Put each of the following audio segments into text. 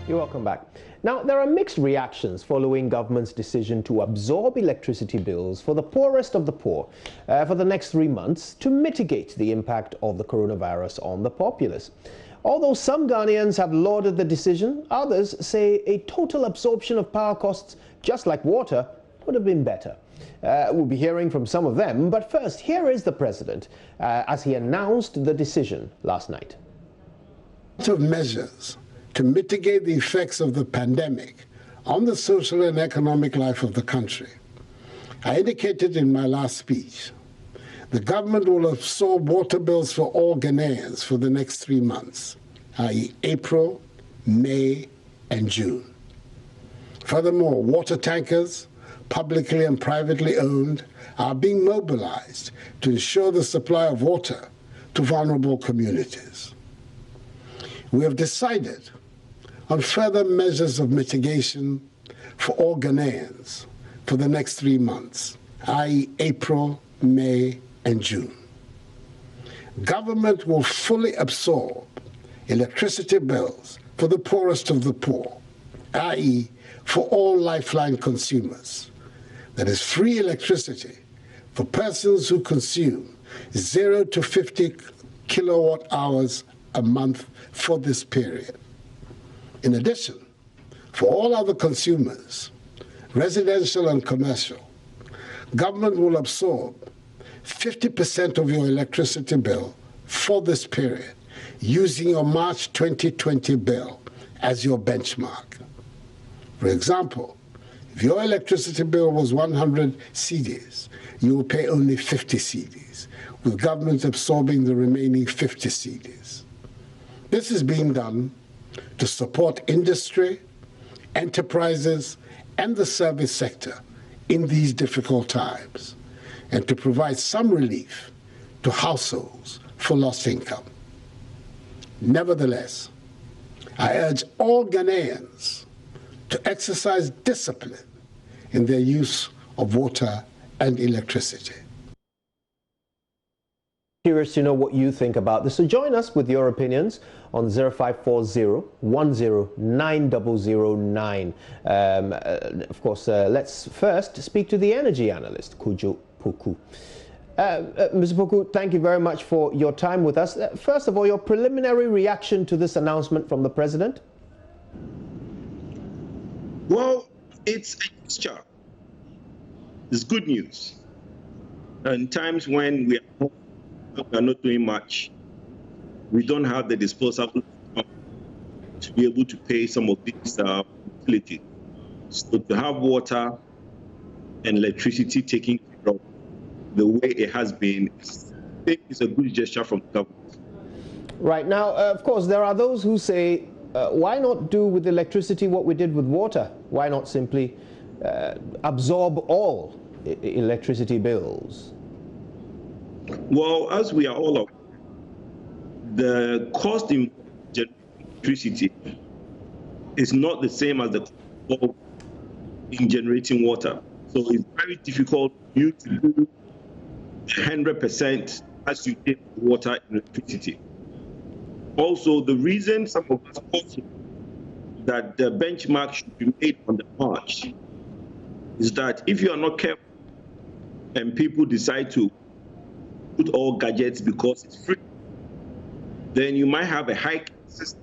You're welcome back. Now, there are mixed reactions following government's decision to absorb electricity bills for the poorest of the poor for the next 3 months to mitigate the impact of the coronavirus on the populace. Although some Ghanaians have lauded the decision, others say a total absorption of power costs, just like water, would have been better. We'll be hearing from some of them, but first, here is the president as he announced the decision last night. Of measures to mitigate the effects of the pandemic on the social and economic life of the country. I indicated in my last speech, the government will absorb water bills for all Ghanaians for the next 3 months, i.e. April, May, and June. Furthermore, water tankers, publicly and privately owned, are being mobilized to ensure the supply of water to vulnerable communities. We have decided on further measures of mitigation for all Ghanaians for the next 3 months, i.e. April, May, and June. Government will fully absorb electricity bills for the poorest of the poor, i.e. for all lifeline consumers. That is free electricity for persons who consume 0 to 50 kilowatt hours a month for this period. In addition, for all other consumers, residential and commercial, government will absorb 50% of your electricity bill for this period, using your March 2020 bill as your benchmark. For example, if your electricity bill was 100 cedis, you will pay only 50 cedis, with government absorbing the remaining 50 cedis. This is being done to support industry, enterprises, and the service sector in these difficult times, and to provide some relief to households for lost income. Nevertheless, I urge all Ghanaians to exercise discipline in their use of water and electricity. Curious to know what you think about this. So join us with your opinions on 0540-109009. Of course, let's first speak to the energy analyst, Kojo Poku. Mr. Poku, thank you very much for your time with us. First of all, your preliminary reaction to this announcement from the president? Well, it's a mixture. It's good news. In times when we are not doing much, we don't have the disposable to be able to pay some of these utilities. So to have water and electricity taken care of the way it has been, I think it's a good gesture from the government. Right. Now, of course, there are those who say, why not do with electricity what we did with water? Why not simply absorb all electricity bills? Well, as we are all aware, the cost in electricity is not the same as the cost in generating water. So it's very difficult for you to do 100% as you did water and electricity. Also, the reason some of us also that the benchmark should be made on the March is that if you are not careful and people decide to put all gadgets because it's free, then you might have a high system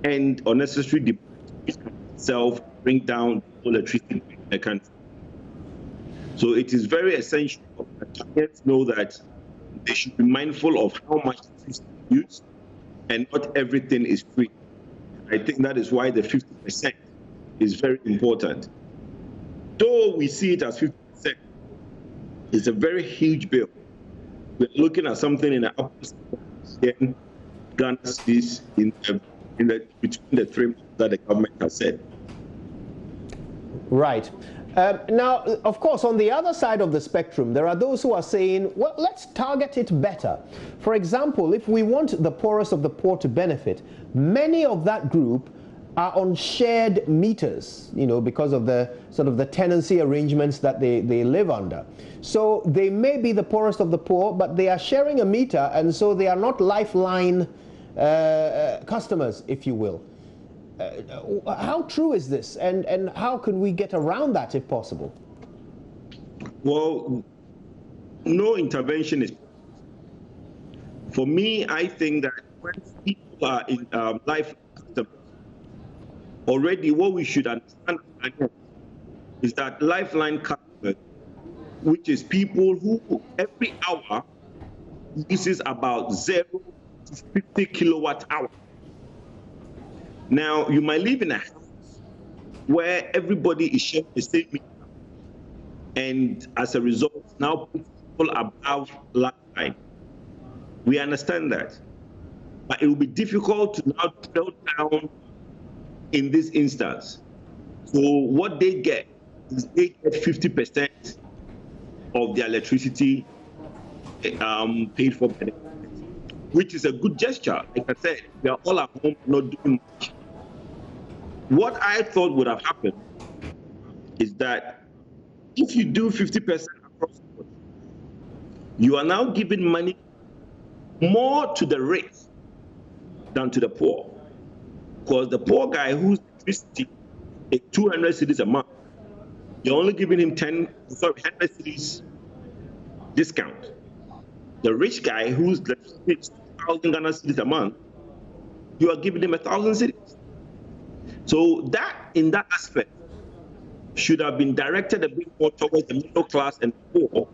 and unnecessary demand which can itself bring down electricity in the country. So it is very essential that Ghanaians know that they should be mindful of how much electricity is used, and not everything is free. I think that is why the 50% is very important. Though we see it as 50%, it's a very huge bill. We're looking at something in the upwards of Ghana cedis between the 3 months that the government has said. Right. Now, of course, on the other side of the spectrum, there are those who are saying, well, let's target it better. For example, if we want the poorest of the poor to benefit, many of that group are on shared meters, you know, because of the sort of the tenancy arrangements that they live under. So they may be the poorest of the poor, but they are sharing a meter, and so they are not lifeline customers, if you will. How true is this, and how can we get around that if possible? Well, no intervention is. For me, I think that when people are in life customers, already what we should understand is that lifeline customers, which is people who every hour uses about 0 to 50 kilowatt hour. Now, you might live in a house where everybody is sharing the same meter, and as a result, now people above lifeline. We understand that, but it will be difficult to now drill down in this instance. So what they get is they get 50% of their electricity paid for by the government, which is a good gesture. Like I said, we are all at home not doing much. What I thought would have happened is that if you do 50% across the board, you are now giving money more to the rich than to the poor. Because the poor guy whose electricity is 200 cedis a month, you're only giving him 100 cedis discount. The rich guy whose electricity is 2,000 Ghana cedis a month, you are giving him 1,000 cedis. So that, in that aspect, should have been directed a bit more towards the middle class and poor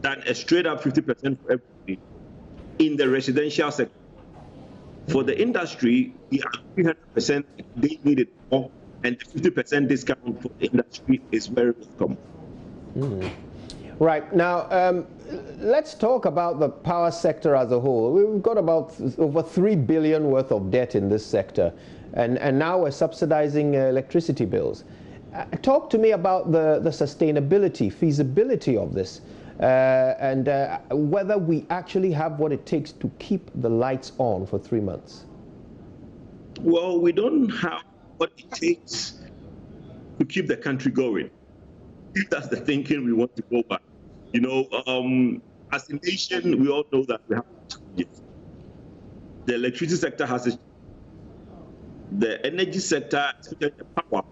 than a straight up 50% for everybody in the residential sector. For the industry, we are 300%, they need it more, and the 50% discount for the industry is very welcome. Right. Now, let's talk about the power sector as a whole. We've got about over 3 billion worth of debt in this sector, and now we're subsidizing electricity bills. Talk to me about the sustainability, feasibility of this, and whether we actually have what it takes to keep the lights on for 3 months. Well, we don't have what it takes to keep the country going, if that's the thinking we want to go back. You know, as a nation, we all know that we have challenges. The electricity sector has a, the energy sector, especially the power,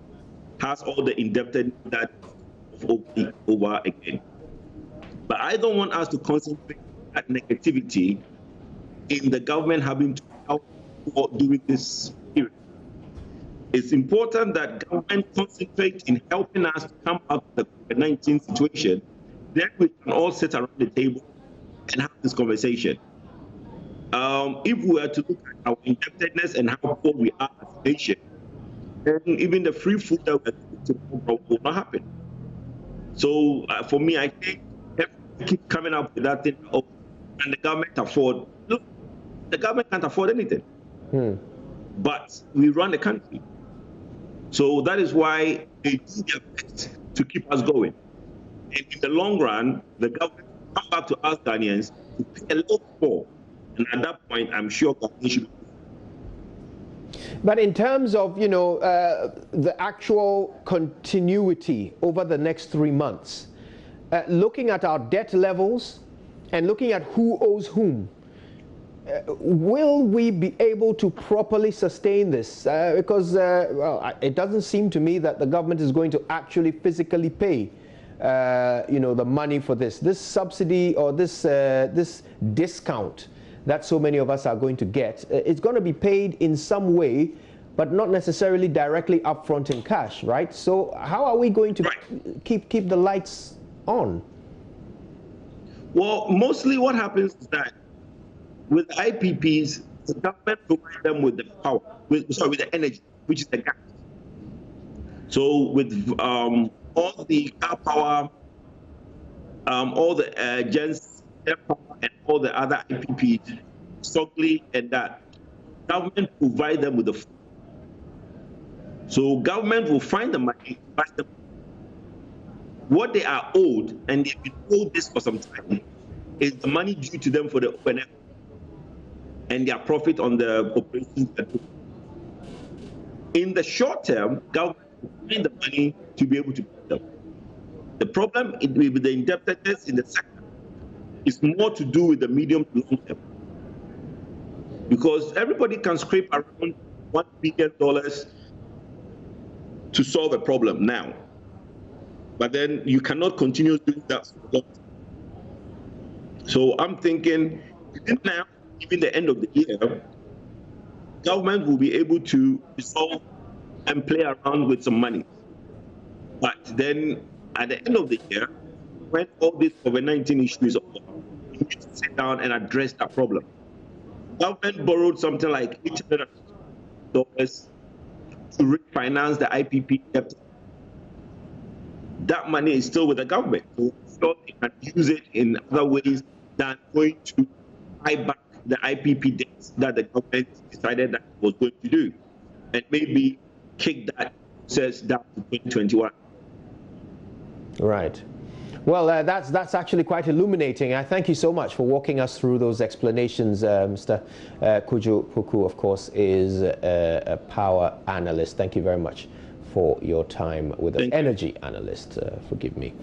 has all the indebtedness that over again. But I don't want us to concentrate that negativity in the government having to help during this period. It's important that government concentrate in helping us to come out of the COVID-19 situation. Then we can all sit around the table and have this conversation. If we were to look at our indebtedness and how poor we are as a nation, then even the free food that we're will not happen. So for me, I think everyone keep coming up with that thing, oh, and the government afford. Look, the government can't afford anything. But we run the country. So that is why they do their best to keep us going. And in the long run, the government will come back to us Ghanaians to pay a little more. And at that point, I'm sure Ghanaians should be. But in terms of, you know, the actual continuity over the next 3 months, looking at our debt levels and looking at who owes whom, will we be able to properly sustain this? Because well, it doesn't seem to me that the government is going to actually physically pay, you know, the money for this. This subsidy or this this discount that so many of us are going to get, it's going to be paid in some way, but not necessarily directly upfront in cash, right? So how are we going to keep the lights on? Well, mostly what happens is that with IPPs, the government provides them with the power, with the energy, which is the gas. So with all the car power, all the gens, air power, and all the other IPPs, Stockley and that, government provide them with the food. So government will find the money, buy them. What they are owed, and they've been owed this for some time, is the money due to them for the open and their profit on the operations. In the short term, government will find the money to be able to pay them. The problem with the indebtedness in the sector is more to do with the medium to long term. Because everybody can scrape around $1 billion to solve a problem now. But then you cannot continue doing that for long. So I'm thinking within now, even the end of the year, government will be able to resolve and play around with some money. But then at the end of the year, when all this COVID-19 issue is over, we need to sit down and address that problem. Government borrowed something like $800 to refinance the IPP debt. That money is still with the government, so they can use it in other ways than going to buy back the IPP debts that the government decided that it was going to do, and maybe kick that process down to 2021. Right. Well, that's actually quite illuminating. I thank you so much for walking us through those explanations. Mr. Kojo Poku, of course, is a power analyst. Thank you very much for your time with us. Energy analyst, forgive me.